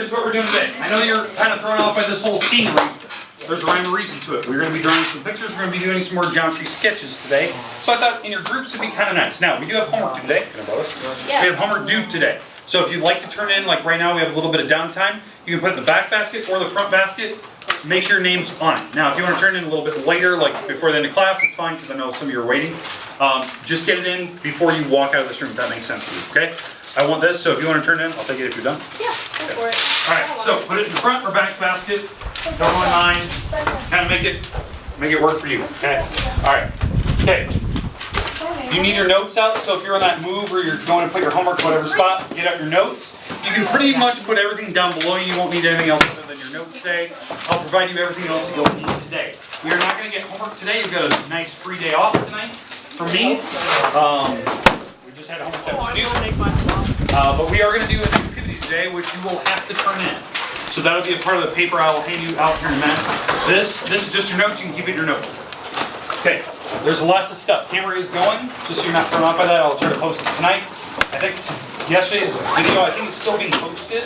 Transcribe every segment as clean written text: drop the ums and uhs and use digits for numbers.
here's what we're doing today. I know you're kind of thrown off by this whole scenery. There's a rhyme or reason to it. We're going to be drawing some pictures. We're going to be doing some more geometry sketches today. So I thought in your groups would be kind of nice. Now, we do have homework due today. Can I borrow this? Yeah. We have homework due today. So if you'd like to turn in, like right now we have a little bit of downtime, you can put it in the back basket or the front basket. Make sure your name's on it. Now, if you want to turn it in a little bit later, like before the end of class, it's fine because I know some of you are waiting. Just get it in before you walk out of this room, if that makes sense to you, okay? I want this, so if you want to turn it in, I'll take it if you're done. Yeah, go for it. All right, so put it in the front or back basket. Don't mind. Kind of make it work for you, okay? All right, okay. You need your notes out, so if you're on that move or you're going to put your homework whatever spot, get out your notes. You can pretty much put everything down below you. You won't need anything else other than your notes today. I'll provide you everything else that you'll need today. We are not going to get homework today. You've got a nice free day off tonight. For me, we just had homework that was due. But we are going to do an activity today, which you will have to turn in. So that'll be a part of the paper I will hand you out here in a minute. This is just your notes. You can keep it in your notebook. Okay, there's lots of stuff. Camera is going, just so you're not thrown off by that. I'll try to post it tonight. I think yesterday's video, I think it's still being posted.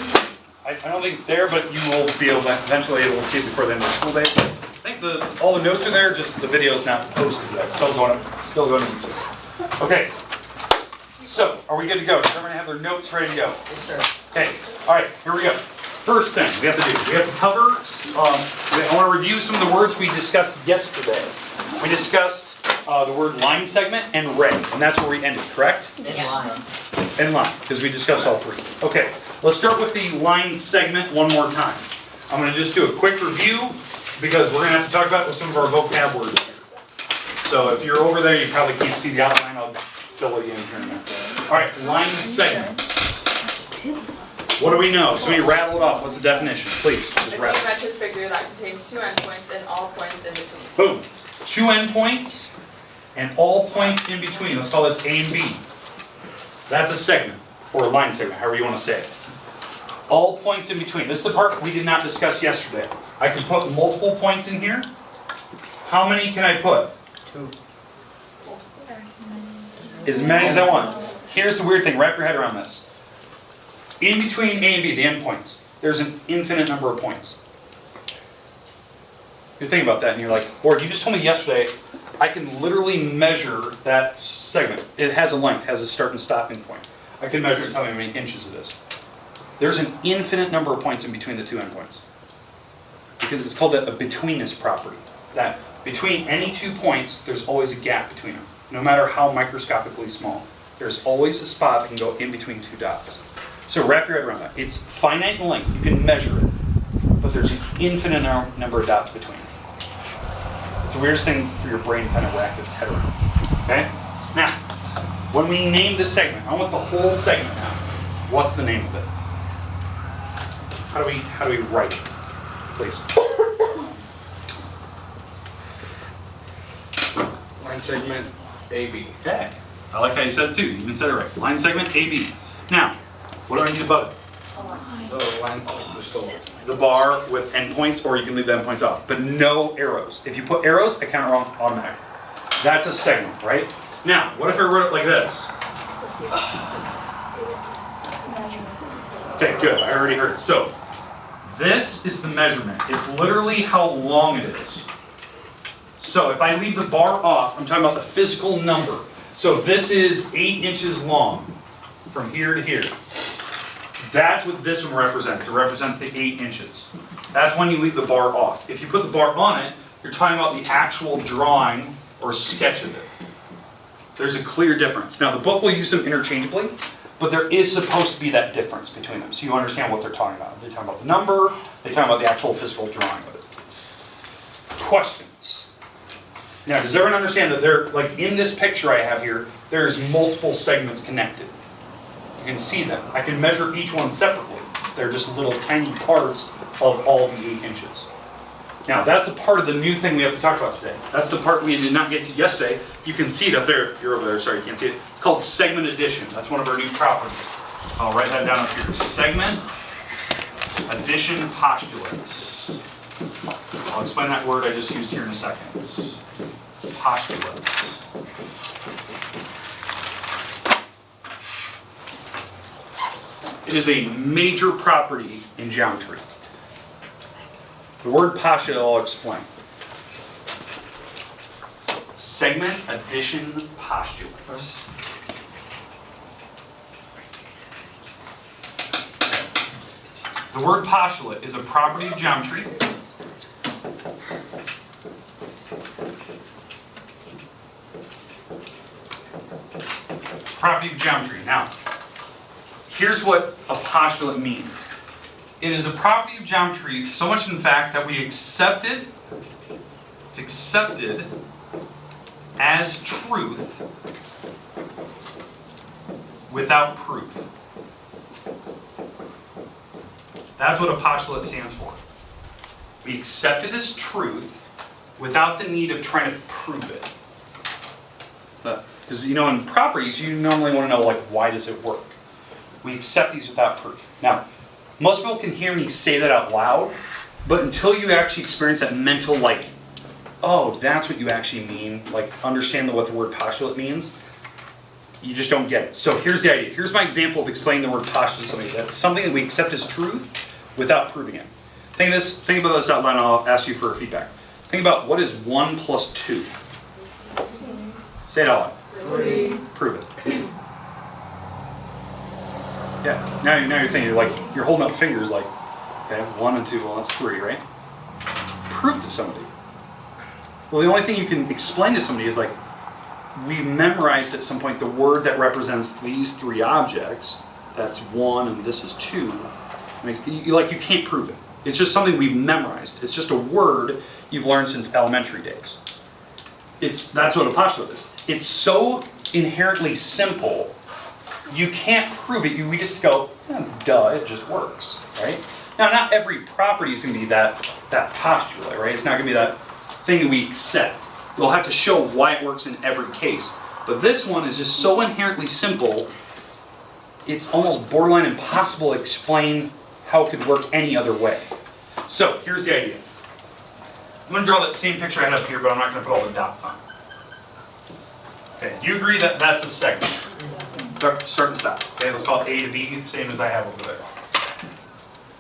I don't think it's there, but you will be able to eventually see it before the end of the school day. I think all the notes are there, just the video's not posted yet. Still going to YouTube. Okay, so are we good to go? Does everyone have their notes ready to go? Yes, sir. Okay, all right, here we go. First thing we have to do, we have to cover, I want to review some of the words we discussed yesterday. We discussed the word line segment and ray, and that's where we ended, correct? In line. In line, because we discussed all three. Okay, let's start with the line segment one more time. I'm going to just do a quick review, because we're going to have to talk about some of our vocab words here. So if you're over there, you probably can't see the outline. I'll fill it in here in a minute. All right, line segment. What do we know? Somebody rattle it off. What's the definition? Please, just A rattle. geometric figure that contains two endpoints and all points in between. Boom. Two endpoints and all points in between. Let's call this A and B. That's a segment, or a line segment, however you want to say it. All points in between. This is the part we did not discuss yesterday. I can put multiple points in here. How many can I put? 2. As many as I want. Here's the weird thing. Wrap your head around this. In between A and B, the endpoints, there's an infinite number of points. You think about that and you're like, Lord, you just told me yesterday I can literally measure that segment. It has a length, has a start and stopping point. I can measure and tell me how many inches it is. There's an infinite number of points in between the two endpoints. Because it's called a betweenness property. That between any 2 points, there's always a gap between them. No matter how microscopically small. There's always a spot that can go in between 2 dots. So wrap your head around that. It's finite in length. You can measure it. But there's an infinite number of dots between. It's the weirdest thing for your brain to kind of wrap its head around. Okay? Now, when we name the segment, I want the whole segment now. What's the name of it? How do we write it? Please. Line segment AB. Okay. I like how you said it too. You even said it right. Line segment AB. Now, what do I need above it? The line segment. The bar with endpoints, or you can leave the endpoints off, but no arrows. If you put arrows, I count it wrong automatically. That's a segment, right? Now, what if I wrote it like this? Okay, good. I already heard it. So, this is the measurement. It's literally how long it is. So, if I leave the bar off, I'm talking about the physical number. So, this is 8 inches long from here to here. That's what this one represents. It represents the 8 inches. That's when you leave the bar off. If you put the bar on it, you're talking about the actual drawing or sketch of it. There's a clear difference. Now, the book will use them interchangeably, but there is supposed to be that difference between them, so you understand what they're talking about. They're talking about the number, they're talking about the actual physical drawing of it. Questions? Now, does everyone understand that they're, like in this picture I have here, there's multiple segments connected. You can see them. I can measure each one separately. They're just little tiny parts of all the 8 inches. Now, that's a part of the new thing we have to talk about today. That's the part we did not get to yesterday. You can see it up there. You're over there. Sorry, you can't see it. It's called segment addition. That's one of our new properties. I'll write that down up here. Segment addition postulates. I'll explain that word I just used here in a second. Postulates. It is a major property in geometry. The word postulate I'll explain. Segment addition postulates. The word postulate is a property of geometry. Property of geometry. Now, here's what a postulate means. It is a property of geometry, so much in fact that we accept it, it's accepted as truth without proof. That's what a postulate stands for. We accept it as truth without the need of trying to prove it. Because, you know, in properties, you normally want to know, like, why does it work? We accept these without proof. Now, most people can hear me say that out loud, but until you actually experience that mental, like, oh, that's what you actually mean, like, understand what the word postulate means, you just don't get it. So here's the idea. Here's my example of explaining the word postulate to somebody. That's something that we accept as truth without proving it. Think about this out loud, and I'll ask you for feedback. Think about, what is 1 plus 2? Say it out loud. 3. Prove it. Yeah, now you're thinking, like, you're holding up fingers like, okay, 1 and 2, well, that's 3, right? Prove to somebody. Well, the only thing you can explain to somebody is, like, we memorized at some point the word that represents these 3 objects. That's 1 and this is 2. You can't prove it. It's just something we've memorized. It's just a word you've learned since elementary days. That's what a postulate is. It's so inherently simple, you can't prove it. We just go, duh, it just works, right? Now, not every property is going to be that postulate, right? It's not going to be that thing that we accept. We'll have to show why it works in every case. But this one is just so inherently simple, it's almost borderline impossible to explain how it could work any other way. So, here's the idea. I'm going to draw that same picture I had up here, but I'm not going to put all the dots on. Okay, you agree that that's a segment? Start and stop. Okay, let's call it A to B, the same as I have over there.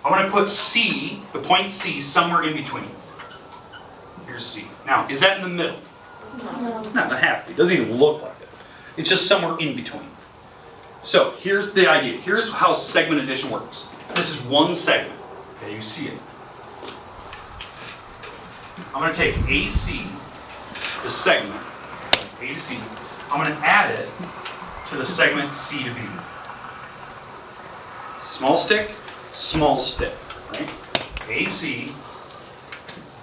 I'm going to put C, the point C, somewhere in between. Here's C. Now, is that in the middle? No. Not half. It doesn't even look like it. It's just somewhere in between. So, here's the idea. Here's how segment addition works. This is one segment. Okay, you see it. I'm going to take AC, the segment, A to C. I'm going to add it to the segment C to B. Small stick, right? AC,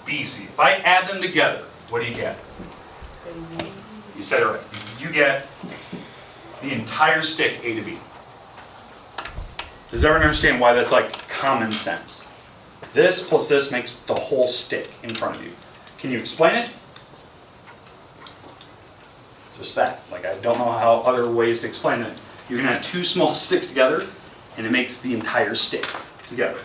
BC. If I add them together, what do you get? You said it right. You get the entire stick A to B. Does everyone understand why that's like common sense? This plus this makes the whole stick in front of you. Can you explain it? Just that. Like, I don't know how other ways to explain it. You can add 2 small sticks together, and it makes the entire stick together,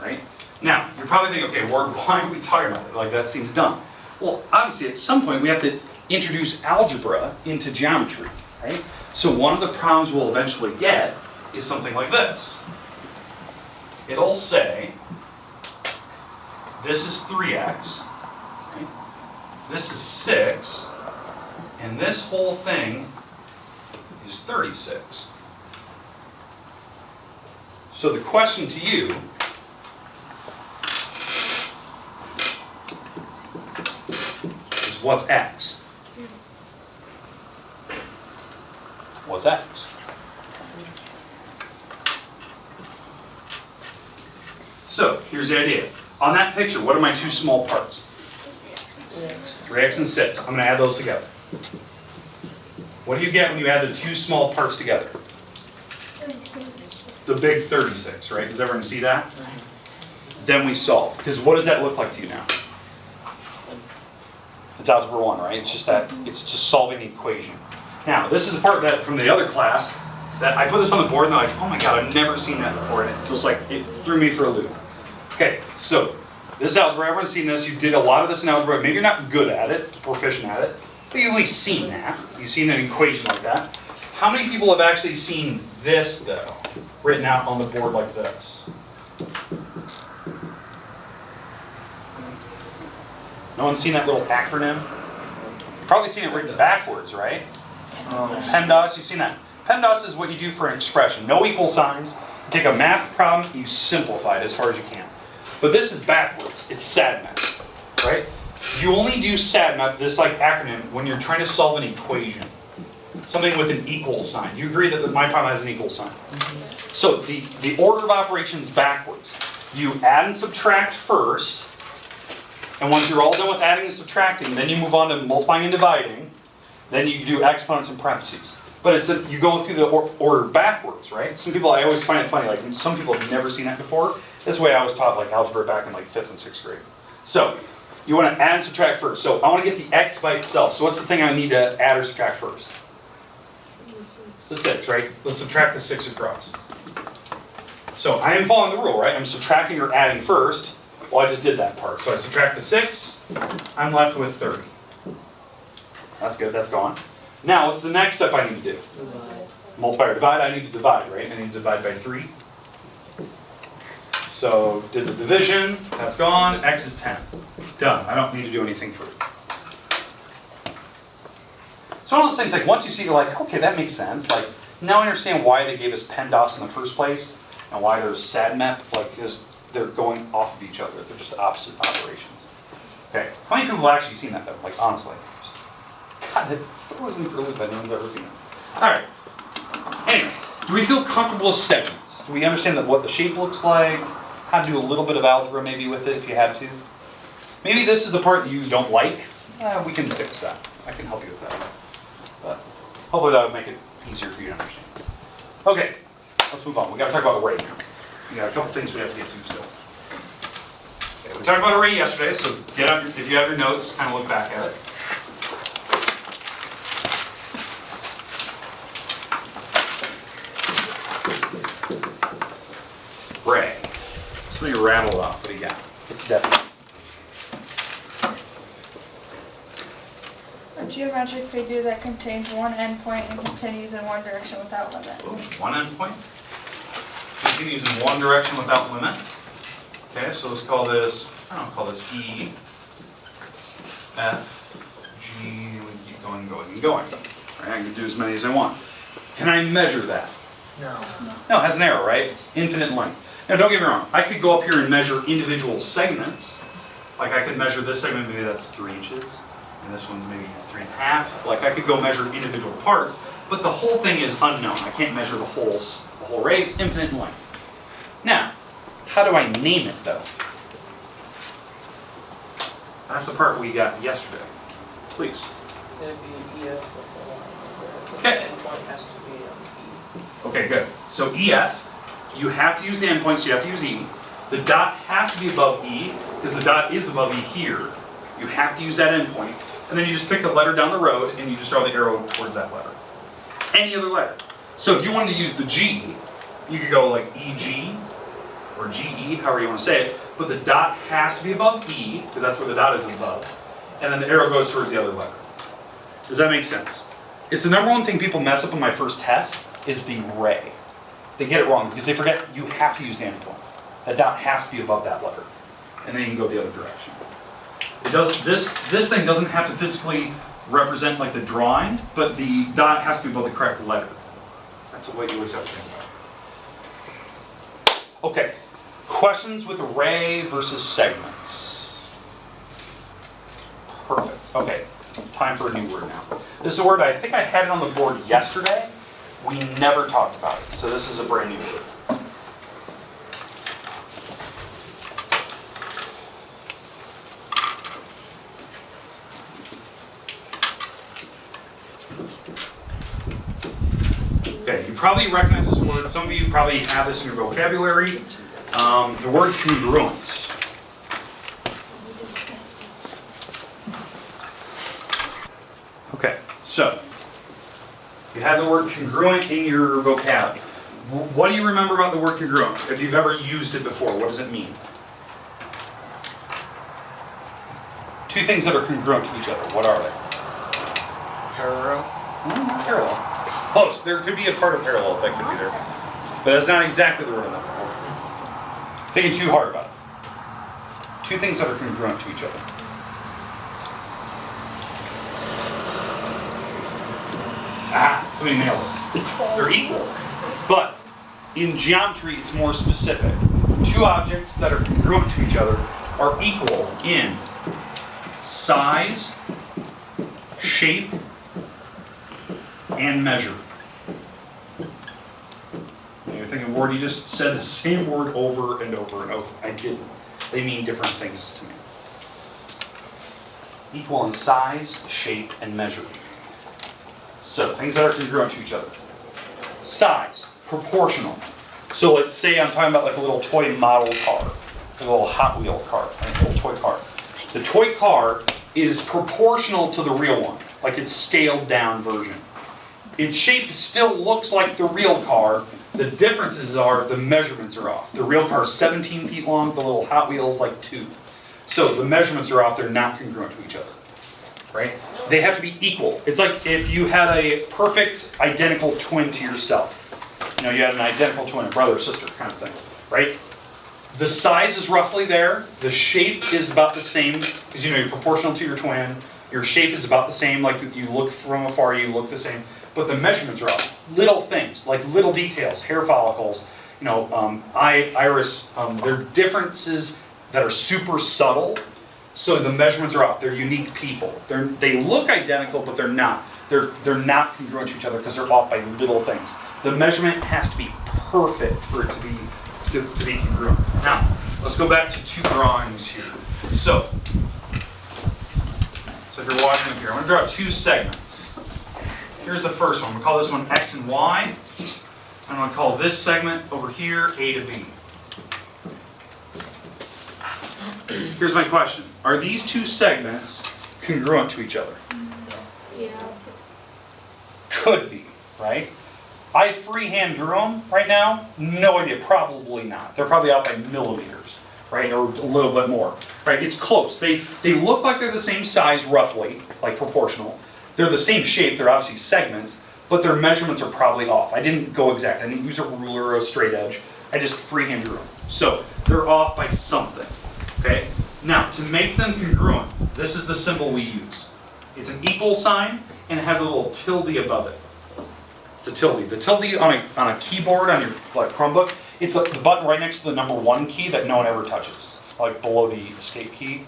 right? Now, you're probably thinking, okay, why are we talking about it? Like, that seems dumb. Well, obviously, at some point, we have to introduce algebra into geometry, right? So one of the problems we'll eventually get is something like this. It'll say, this is 3x, right? This is 6, and this whole thing is 36. So the question to you is, what's x? What's x? So here's the idea. On that picture, what are my 2 small parts? 3x and 6. I'm going to add those together. What do you get when you add the 2 small parts together? The big 36, right? Does everyone see that? Then we solve. Because what does that look like to you now? It's algebra 1, right? It's just solving the equation. Now, this is the part that from the other class that I put this on the board and they're like, oh my god, I've never seen that before. And it was like, it threw me for a loop. Okay, so this is algebra. Everyone's seen this. You did a lot of this in algebra. Maybe you're not good at it, proficient at it, but you've at least seen that. You've seen an equation like that. How many people have actually seen this, though, written out on the board like this? No one's seen that little acronym? You've probably seen it written backwards, right? PEMDAS, you've seen that. PEMDAS is what you do for an expression. No equal signs. You take a math problem, you simplify it as far as you can. But this is backwards. It's SADMAP, right? You only do SADMAP, this like acronym, when you're trying to solve an equation. Something with an equal sign. You agree that my problem has an equal sign. So the order of operations backwards. You add and subtract first, and once you're all done with adding and subtracting, then you move on to multiplying and dividing. Then you do exponents and parentheses. But it's you go through the order backwards, right? Some people, I always find it funny, like some people have never seen that before. This way I was taught like algebra back in like 5th and 6th grade. So you want to add and subtract first. So I want to get the x by itself. So what's the thing I need to add or subtract first? The 6, right? Let's subtract the 6 across. So I am following the rule, right? I'm subtracting or adding first. Well, I just did that part. So I subtract the 6, I'm left with 30. That's good, that's gone. Now, what's the next step I need to do? Divide. Multiply or divide, I need to divide, right? I need to divide by 3. So, did the division, that's gone, x is 10. Done, I don't need to do anything further. It's one of those things, like, once you see, you're like, okay, that makes sense. Like, now I understand why they gave us PEMDAS in the first place, and why there's SADMAP, like, because they're going off of each other. They're just opposite operations. Okay, how many people have actually seen that, though? Like, honestly. God, that throws me for a loop, no one's ever seen it. Alright, anyway, do we feel comfortable with segments? Do we understand that what the shape looks like? How to do a little bit of algebra maybe with it if you have to? Maybe this is the part that you don't like. We can fix that. I can help you with that. But hopefully that would make it easier for you to understand. Okay, let's move on. We got to talk about array now. We got a couple things we have to get to still. Okay, we talked about array yesterday, so get out if you have your notes, kind of look back at it. Array. So let me rattle it off. What do you got? It's definite. A geometric figure that contains one endpoint and continues in one direction without limit. One endpoint. Continues in one direction without limit. Okay, so let's call this, I don't know, call this E, F, G, and we keep going and going and going. All right, I can do as many as I want. Can I measure that? No. No, it has an arrow, right? It's infinite length. Now, don't get me wrong. I could go up here and measure individual segments. Like I could measure this segment, maybe that's 3 inches. And this one's maybe 3.5. Like I could go measure individual parts, but the whole thing is unknown. I can't measure the whole array. It's infinite in length. Now, how do I name it though? That's the part we got yesterday. Please. It'd be EF with the line. Okay. The endpoint has to be E. Okay, good. So EF, you have to use the endpoint, so you have to use E. The dot has to be above E, because the dot is above E here. You have to use that endpoint. And then you just pick the letter down the road, and you just draw the arrow towards that letter. Any other letter. So if you wanted to use the G, you could go like EG, or GE, however you want to say it, but the dot has to be above E, because that's where the dot is above, and then the arrow goes towards the other letter. Does that make sense? It's the number one thing people mess up on my first test, is the ray. They get it wrong, because they forget you have to use the endpoint. The dot has to be above that letter, and then you can go the other direction. It does, this thing doesn't have to physically represent like the drawing, but the dot has to be above the correct letter. That's what you always have to think about. Okay, questions with array versus segments. Perfect, okay, time for a new word now. This is a word, I think I had it on the board yesterday. We never talked about it, so this is a brand new word. Okay, you probably recognize this word. Some of you probably have this in your vocabulary. The word congruent. Okay, so you have the word congruent in your vocab. What do you remember about the word congruent? If you've ever used it before, what does it mean? Two things that are congruent to each other. What are they? Parallel. Not parallel. Close. There could be a part of parallel that could be there. But that's not exactly the word I'm looking for. Thinking too hard about it. Two things that are congruent to each other. Somebody nailed it. They're equal. But in geometry, it's more specific. Two objects that are congruent to each other are equal in size, shape, and measure. And you're thinking, Ward, you just said the same word over and over and over. I didn't. They mean different things to me. Equal in size, shape, and measure. So, things that are congruent to each other. Size, proportional. So let's say I'm talking about like a little toy model car, a little Hot Wheel car, a little toy car. The toy car is proportional to the real one, like its scaled down version. Its shape still looks like the real car. The differences are the measurements are off. The real car is 17 feet long, the little Hot Wheel is like 2. So the measurements are off, they're not congruent to each other, right? They have to be equal. It's like if you had a perfect identical twin to yourself. You know, you had an identical twin, a brother or sister kind of thing, right? The size is roughly there. The shape is about the same, because you know you're proportional to your twin. Your shape is about the same, like you look from afar, you look the same. But the measurements are off. Little things, like little details, hair follicles, you know, iris, there are differences that are super subtle. So the measurements are off. They're unique people. They look identical, but they're not. They're not congruent to each other because they're off by little things. The measurement has to be perfect for it to be congruent. Now, let's go back to two drawings here. So if you're watching up here, I'm going to draw two segments. Here's the first one. I'm going to call this one X and Y. I'm going to call this segment over here A to B. Here's my question. Are these two segments congruent to each other? Yeah. Could be, right? I freehand drew them right now. No idea. Probably not. They're probably out by millimeters, right? Or a little bit more, right? It's close. They look like they're the same size roughly, like proportional. They're the same shape. They're obviously segments, but their measurements are probably off. I didn't go exact. I didn't use a ruler or a straight edge. I just freehand drew them. So they're off by something, okay? Now, to make them congruent, this is the symbol we use. It's an equal sign, and it has a little tilde above it. It's a tilde. The tilde on a keyboard on your like Chromebook, it's like the button right next to the number 1 key that no one ever touches, like below the escape key.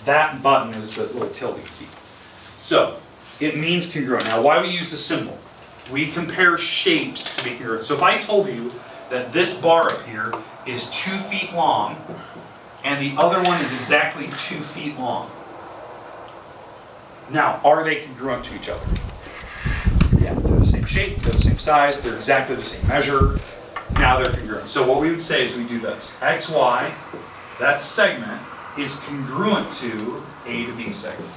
That button is the little tilde key. So, it means congruent. Now, why we use this symbol? We compare shapes to be congruent. So if I told you that this bar up here is 2 feet long, and the other one is exactly 2 feet long. Now, are they congruent to each other? Yeah, they're the same shape, they're the same size, they're exactly the same measure. Now they're congruent. So what we would say is we do this. X, Y, that segment is congruent to A to B segment.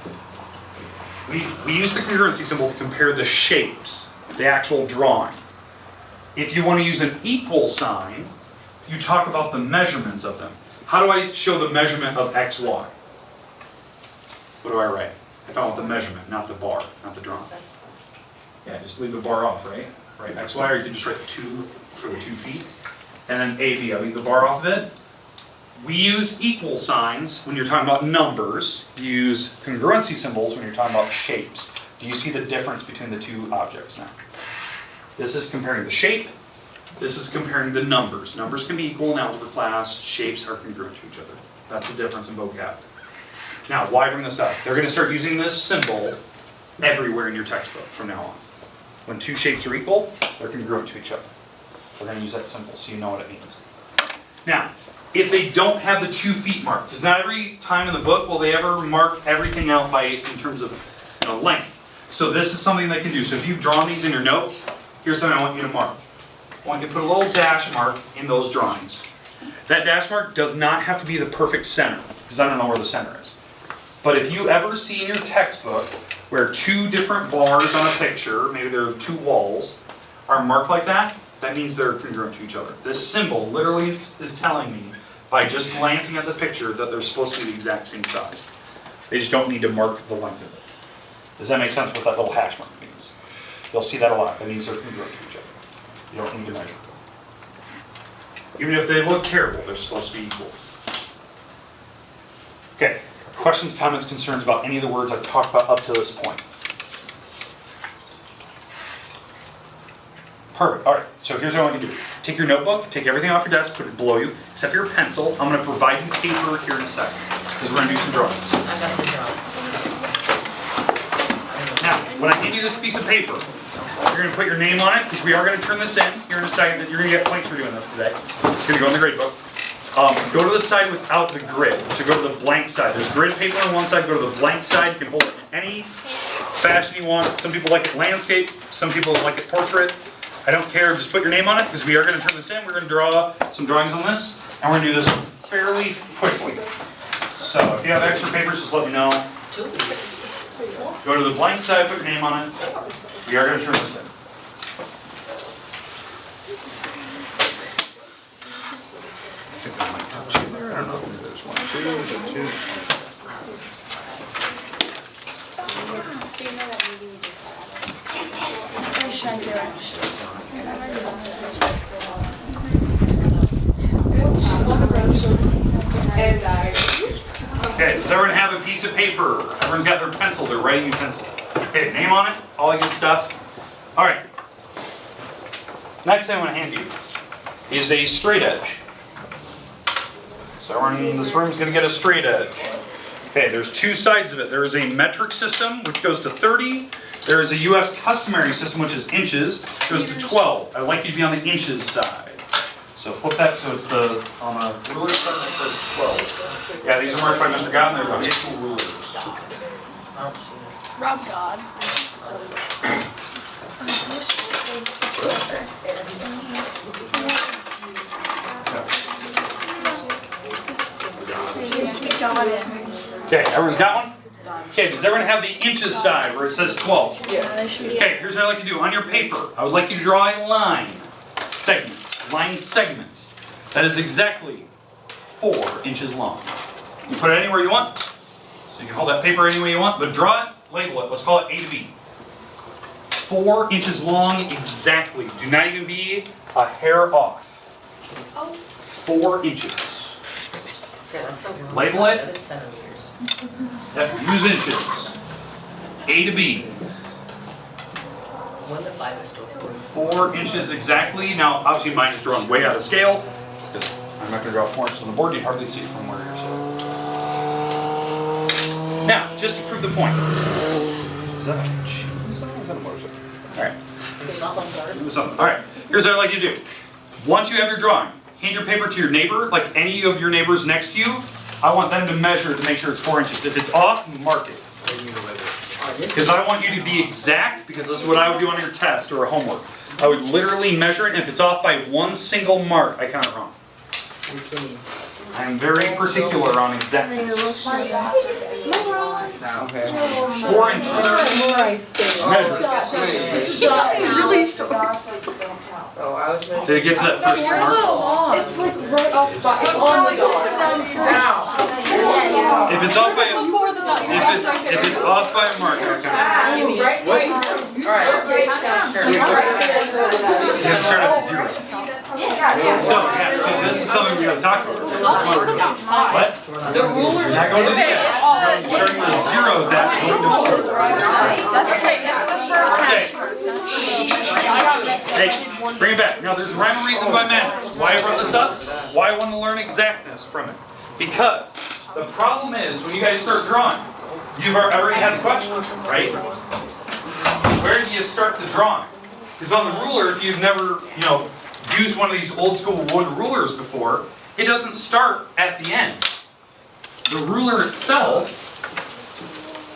We use the congruency symbol to compare the shapes, the actual drawing. If you want to use an equal sign, you talk about the measurements of them. How do I show the measurement of X, Y? What do I write? If I want the measurement, not the bar, not the drawing. Yeah, just leave the bar off, right? Right, X, Y, or you can just write 2 for the 2 feet. And then A, B, I leave the bar off of it. We use equal signs when you're talking about numbers. You use congruency symbols when you're talking about shapes. Do you see the difference between the two objects now? This is comparing the shape. This is comparing the numbers. Numbers can be equal in algebra class. Shapes are congruent to each other. That's the difference in vocab. Now, why bring this up? They're going to start using this symbol everywhere in your textbook from now on. When two shapes are equal, they're congruent to each other. We're going to use that symbol so you know what it means. Now, if they don't have the 2 feet mark, because not every time in the book will they ever mark everything out by in terms of length. So this is something they can do. So if you've drawn these in your notes, here's something I want you to mark. I want you to put a little dash mark in those drawings. That dash mark does not have to be the perfect center, because I don't know where the center is. But if you ever see in your textbook where 2 different bars on a picture, maybe there are 2 walls, are marked like that, that means they're congruent to each other. This symbol literally is telling me, by just glancing at the picture, that they're supposed to be the exact same size. They just don't need to mark the length of it. Does that make sense what that little hash mark means? You'll see that a lot. That means they're congruent to each other. You don't need to measure. Even if they look terrible, they're supposed to be equal. Okay, questions, comments, concerns about any of the words I've talked about up to this point? Perfect, all right, so here's what I want you to do. Take your notebook, take everything off your desk, put it below you, except for your pencil. I'm gonna provide you paper here in a second, because we're gonna do some drawings. I got the job. Now, when I hand you this piece of paper, you're gonna put your name on it, because we are gonna turn this in here in a second, that you're gonna get points for doing this today. It's gonna go in the grade book. Go to the side without the grid, so go to the blank side. There's grid paper on one side, go to the blank side, you can hold it in any fashion you want. Some people like it landscape, some people like it portrait. I don't care, just put your name on it, because we are gonna turn this in, we're gonna draw some drawings on this, and we're gonna do this fairly quickly. So if you have extra papers, just let me know. Go to the blank side, put your name on it. We are gonna turn this in. I don't know, there's one, two. What should I do? Okay, does everyone have a piece of paper? Everyone's got their pencil, their writing utensil. Okay, name on it, all that good stuff. All right. Next thing I'm going to hand you is a straight edge. So everyone in this room is going to get a straight edge. Okay, there's two sides of it. There is a metric system, which goes to 30. There is a US customary system, which is inches, goes to 12. I'd like you to be on the inches side. So flip that so it's on the ruler side that says 12. Yeah, these are marked by Mr. God, and they're habitual rulers. Rob God. Okay, everyone's got one? Okay, does everyone have the inches side where it says 12? Yes. Okay, here's what I'd like you to do. On your paper, I would like you to draw a line segment. That is exactly 4 inches long. You put it anywhere you want. So you can hold that paper any way you want, but draw it, label it. Let's call it A to B. 4 inches long exactly. Do not even be a hair off. 4 inches. Label it. Yep, use inches. A to B. 1 to 5 is still 4 inches exactly. Now, obviously mine is drawn way out of scale, because I'm not going to draw 4 inches on the board. You'd hardly see it from where you're sitting. Now, just to prove the point. Is that a chainsaw? Is that a motorcycle? Alright. Alright, here's what I'd like you to do. Once you have your drawing, hand your paper to your neighbor, like any of your neighbors next to you. I want them to measure to make sure it's 4 inches. If it's off, mark it. Because I want you to be exact, because this is what I would do on your test or a homework. I would literally measure it, and if it's off by 1 single mark, I count it wrong. I am very particular on exactness. 4 inches. Measure it. Really short. Oh, I was measuring. Did it get to that first mark? It's like right off by, it's on the dot. If it's off by if it's off by a mark, I count it. You have to start at 0. So this is something we gotta talk about. That's why we're doing it. What? The ruler's. You're not going to the end. You're starting with zeros at going to 4. That's okay, it's the first Okay. half. Hey, bring it back. Now there's rhyme or reason by Madness. Why I brought this up? Why I want to learn exactness from it. Because the problem is when you guys start drawing, you've already had a question, right? Where do you start the drawing? Because on the ruler, if you've never, used one of these old school wood rulers before, it doesn't start at the end. The ruler itself,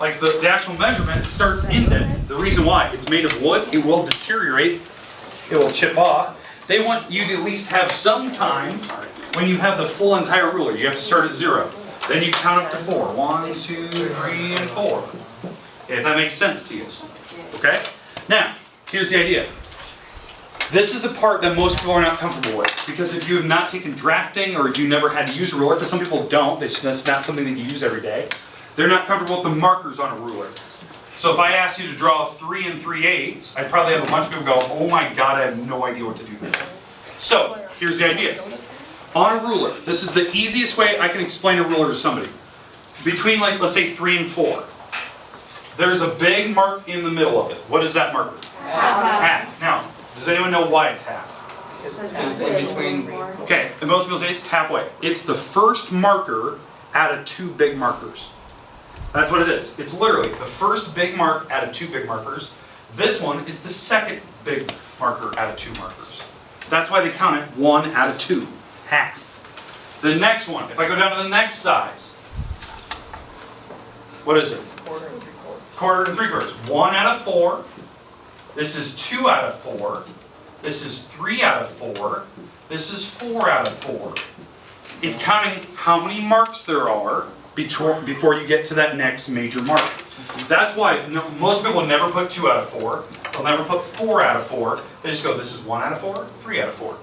like the actual measurement, starts indented. The reason why, it's made of wood, it will deteriorate, it will chip off. They want you to at least have some time when you have the full entire ruler. You have to start at 0. Then you count up to 4. 1, 2, 3, and 4. Okay, if that makes sense to you. Okay? Now, here's the idea. This is the part that most people are not comfortable with, because if you have not taken drafting or you never had to use a ruler, because some people don't, that's not something that you use every day, they're not comfortable with the markers on a ruler. So if I asked you to draw 3 3/8, I'd probably have a bunch of people go, oh my God, I have no idea what to do there. So here's the idea. On a ruler, this is the easiest way I can explain a ruler to somebody. Between like, let's say 3 and 4, there's a big mark in the middle of it. What is that marker? Half. Now, does anyone know why it's half? It's in between. Okay, and most people say it's halfway. It's the first marker out of 2 big markers. That's what it is. It's literally the first big mark out of 2 big markers. This one is the second big marker out of 2 markers. That's why they count it 1 out of 2, half. The next one, if I go down to the next size, what is it? 1/4 and 3/4. 1/4 and 3/4. 1 out of 4. This is 2 out of 4. This is 3 out of 4. This is 4 out of 4. It's counting how many marks there are before you get to that next major mark. That's why most people never put 2 out of 4. They'll never put 4 out of 4. They just go, this is 1 out of 4, 3 out of 4.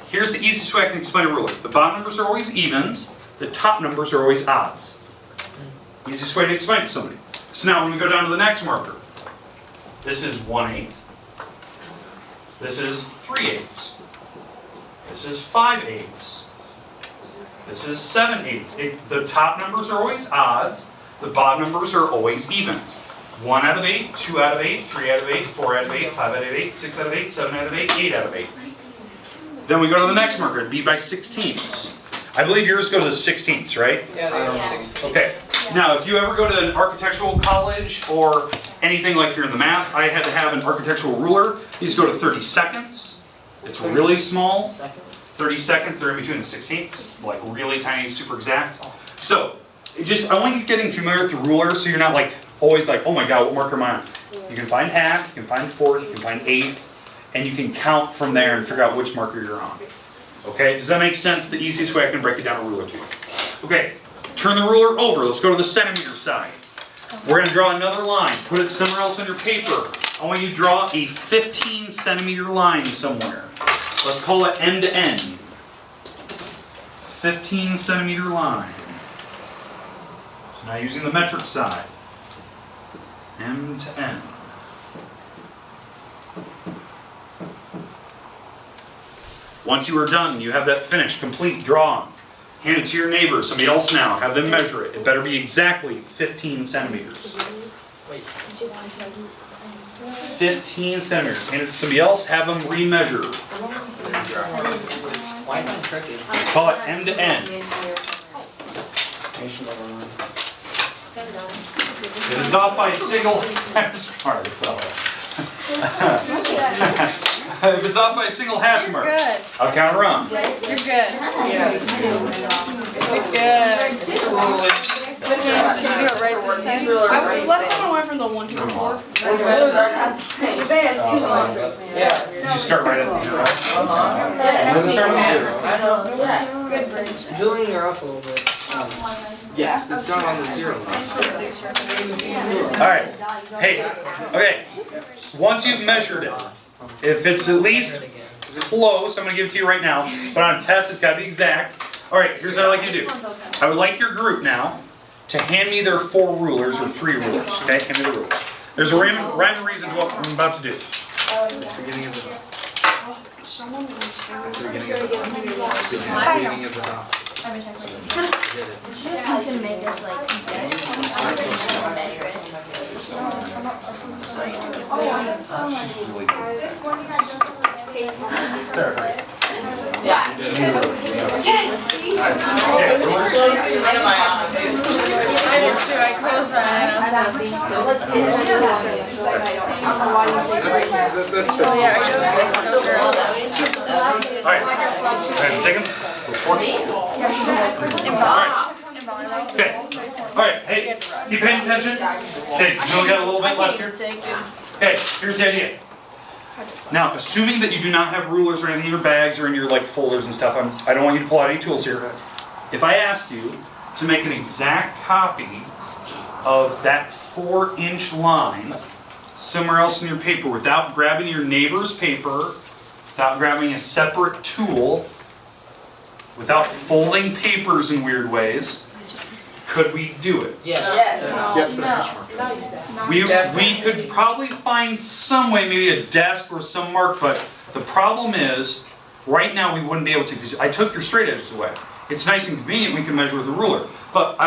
Here's the easiest way I can explain a ruler. The bottom numbers are always evens. The top numbers are always odds. Easiest way to explain it to somebody. So now when we go down to the next marker, this is 1/8. This is 3/8. This is 5/8. This is 7/8. The top numbers are always odds. The bottom numbers are always evens. 1 out of 8, 2 out of 8, 3 out of 8, 4 out of 8, 5 out of 8, 6 out of 8, 7 out of 8, 8 out of 8. Then we go to the next marker, it'd be by 16ths. I believe yours go to the 16ths, right? Yeah, I don't know. they 16. Okay. Now, if you ever go to an architectural college or anything like you're in the math, I had to have an architectural ruler. These go to 30 seconds. It's really small. 30 seconds, they're in between the 16ths, like really tiny, super exact. So, I want you getting familiar with the ruler so you're not like always like, oh my God, what marker am I on? You can find half, you can find fourth, you can find eighth, and you can count from there and figure out which marker you're on. Okay, does that make sense? The easiest way I can break it down a ruler to you. Okay, turn the ruler over. Let's go to the centimeter side. We're going to draw another line. Put it somewhere else on your paper. I want you to draw a 15 centimeter line somewhere. Let's call it end to end. 15 centimeter line. So now using the metric side. End to end. Once you are done, you have that finished, complete, drawn. Hand it to your neighbor, somebody else now, have them measure it. It better be exactly 15 centimeters. 15 centimeters. Hand it to somebody else, have them remeasure. Why not tricky? Let's call it end to end. If it's off by a single hash mark, so. If it's off by a single hash mark, Good. I'll count around. You're good. Yes. You're good. But James, did you do it right this time? Last time I went from the 1 to the 4. Yeah. You start right at the 0. Yes. Doesn't start at the 0. I know. Yeah. Good brain. Julian, you're off a little bit. Yeah, it's not on the 0. Alright, hey, okay, once you've measured it, if it's at least close, I'm going to give it to you right now, but on a test it's got to be exact. Alright, here's what I'd like you to do. I would like your group now to hand me their 4 rulers or 3 rulers, okay? Hand me the rulers. There's a rhyme and reason to what I'm about to do. It's the beginning of the dot. Someone was It's the beginning of the dot. It's the beginning of the dot. He's gonna make us like measure it. Yeah. One of my offices. I did too. I closed my eyes. That's Oh yeah, are you okay? Still girl that way? Alright, take them. Those 4. Okay. Alright, hey, you paying attention? Okay, you only got a little bit left here? Okay, here's the idea. Now, assuming that you do not have rulers or anything in your bags or in your like folders and stuff, I don't want you to pull out any tools here. If I asked you to make an exact copy of that 4-inch line somewhere else in your paper without grabbing your neighbor's paper, without grabbing a separate tool, without folding papers in weird ways, Could we do it? Yes. We could probably find some way, maybe a desk or some mark, but the problem is, right now we wouldn't be able to, because I took your straight edges away. It's nice and convenient, we can measure with a ruler. But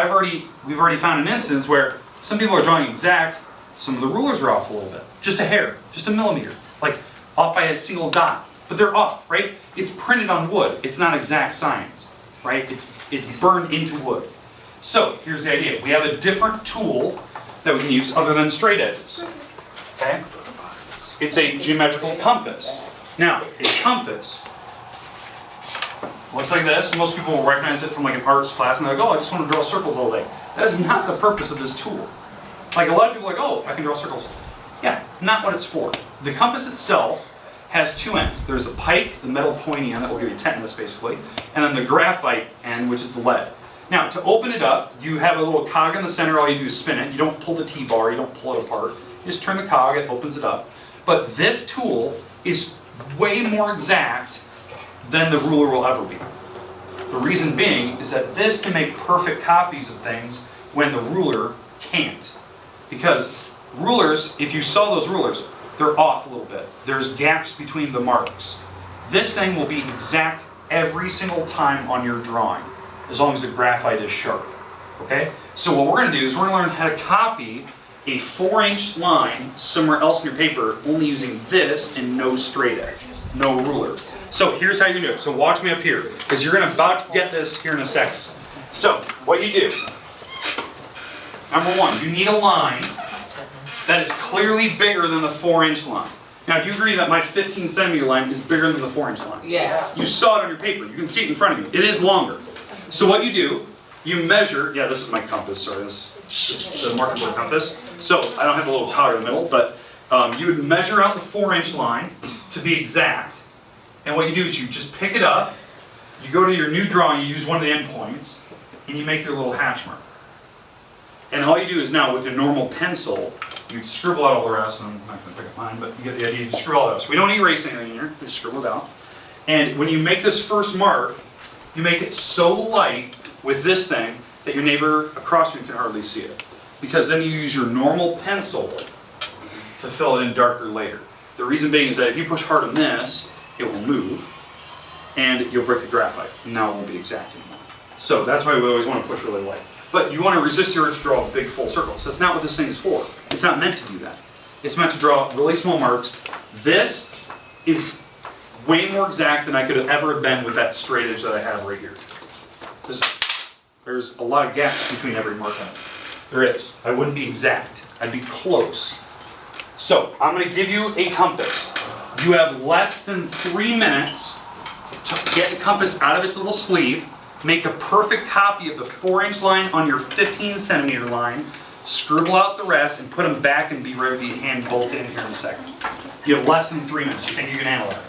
we've already found an instance where some people are drawing exact, some of the rulers are off a little bit. Just a hair, just a millimeter, like off by a single dot. But they're off, right? It's printed on wood, it's not exact science, right? It's burned into wood. So here's the idea. We have a different tool that we can use other than straight edges. Okay? It's a geometrical compass. Now, a compass looks like this. Most people will recognize it from like an arts class and they're like, oh, I just want to draw circles all day. That is not the purpose of this tool. Like a lot of people are like, oh, I can draw circles. Yeah, not what it's for. The compass itself has two ends. There's the pike, the metal pointy end that will give you tetanus basically, and then the graphite end, which is the lead. Now, to open it up, you have a little cog in the center. All you do is spin it. You don't pull the T-bar. You don't pull it apart. You just turn the cog. It opens it up. But this tool is way more exact than the ruler will ever be. The reason being is that this can make perfect copies of things when the ruler can't. Because rulers, if you saw those rulers, they're off a little bit. There's gaps between the marks. This thing will be exact every single time on your drawing, as long as the graphite is sharp, okay? So what we're gonna do is we're gonna learn how to copy a 4-inch line somewhere else in your paper, only using this and no straight edge, no ruler. So here's how you do it. So watch me up here, because you're about to get this here in a second. So what you do, number one, you need a line that is clearly bigger than the 4-inch line. Now, do you agree that my 15-centimeter line is bigger than the 4-inch line? Yes. You saw it on your paper. You can see it in front of you. It is longer. So what you do, you measure, yeah, this is my compass, sorry, this is the marker board compass. So I don't have a little powder in the middle, but you would measure out the 4-inch line to be exact. And what you do is you just pick it up, you go to your new drawing, you use one of the endpoints, and you make your little hash mark. And all you do is now with your normal pencil, you scribble out all the rest, and I'm not going to pick up mine, but you get the idea, you scribble all the rest. We don't erase anything here, we just scribble it out. And when you make this first mark, you make it so light with this thing that your neighbor across from you can hardly see it. Because then you use your normal pencil to fill it in darker later. The reason being is that if you push hard on this, it will move, and you'll break the graphite, and now it won't be exact anymore. So that's why we always want to push really light. But you want to resist the urge to draw big full circles. That's not what this thing is for. It's not meant to do that. It's meant to draw really small marks. This is way more exact than I could have ever been with that straight edge that I have right here. There's a lot of gaps between every mark on it. There is. I wouldn't be exact. I'd be close. So I'm going to give you a compass. You have less than 3 minutes to get the compass out of its little sleeve, make a perfect copy of the 4-inch line on your 15-centimeter line, scribble out the rest, and put them back and be ready to hand both in here in a second. You have less than 3 minutes. You think you can handle that?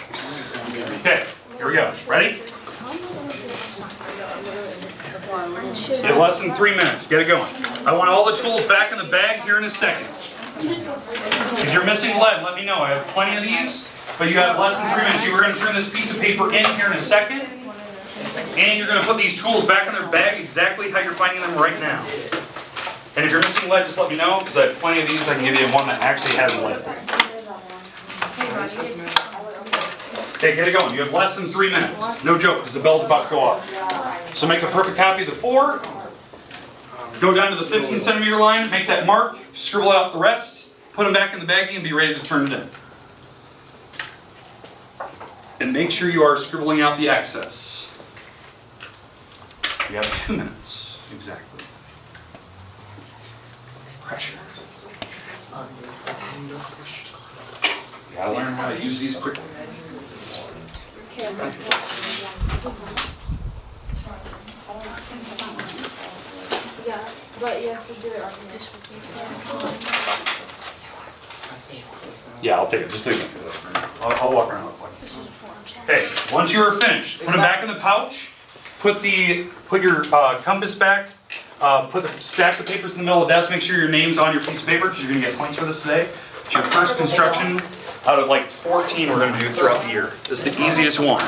Okay, here we go. Ready? You have less than 3 minutes. Get it going. I want all the tools back in the bag here in a second. If you're missing lead, let me know. I have plenty of these, but you have less than 3 minutes. You are going to turn this piece of paper in here in a second, and you're going to put these tools back in their bag exactly how you're finding them right now. And if you're missing lead, just let me know, because I have plenty of these. I can give you one that actually has lead. Okay, get it going. You have less than 3 minutes. No joke, because the bell's about to go off. So make a perfect copy of the 4. Go down to the 15-centimeter line, make that mark, scribble out the rest, put them back in the baggie, and be ready to turn it in. And make sure you are scribbling out the excess. You have 2 minutes, exactly. Pressure. You gotta learn how to use these quickly. Yeah, but you have to do it on this. Yeah, I'll take it. Just leave it. I'll walk around real quick. Okay, once you are finished, put them back in the pouch. Put your compass back. Stack the papers in the middle of the desk. Make sure your name's on your piece of paper because you're going to get points for this today. It's your first construction out of like 14 we're going to do throughout the year. This is the easiest one.